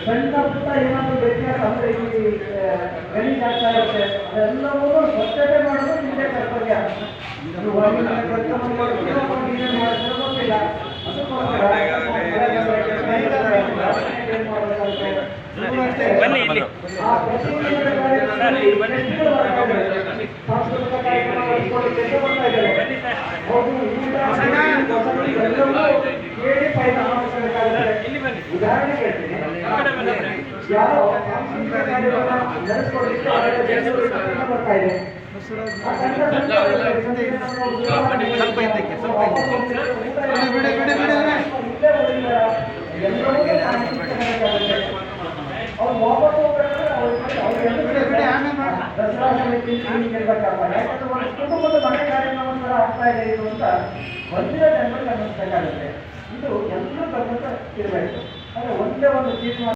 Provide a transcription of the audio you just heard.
ಸಣ್ಣ ಪುಟ್ಟ ಏನಾದರೂ ವ್ಯತ್ಯಾಸ ಅಂದರೆ ಈ ಗಣೇಶ ಆಗ್ತಾ ಇರುತ್ತೆ ಅದೆಲ್ಲವೂ ಸ್ವಚ್ಛತೆ ಮಾಡೋದು ನಿಮಗೆ ಕರ್ತವ್ಯ. ಗೊತ್ತಿಲ್ಲ ಸಾಂಸ್ಕೃತಿಕ ಕಾರ್ಯಕ್ರಮ ಬರ್ತಾ ಇದ್ದಾರೆ. ಉದಾಹರಣೆ ಹೇಳ್ತೀನಿ, ಯಾರೋ ಸಾಂಸ್ಕೃತಿಕ ಕಾರ್ಯಕ್ರಮ ನಡೆಸ್ಕೊಡ್ಲಿಕ್ಕೆ ಬರ್ತಾ ಇದೆ. ಅವ್ರು ವಾಪಸ್ ದಸರಾ ಸಮಿತಿ ಇರ್ಬೇಕಾಗ್ತದೆ. ಯಾಕಂದ್ರೆ ಒಂದು ಕುಟುಂಬದ ಮನೆ ಕಾರ್ಯಕ್ರಮ ಥರ ಆಗ್ತಾ ಇದೆ ಇದು ಅಂತ ಬಂದಿರೋ ಜನರಿಗೆ ಅನ್ನಿಸ್ಬೇಕಾಗುತ್ತೆ. ಇದು ಎಲ್ಲರೂ ಗಮನ ಇರಬೇಕು. ಅಂದರೆ ಒಂದೇ ಒಂದು ತೀರ್ಮಾನ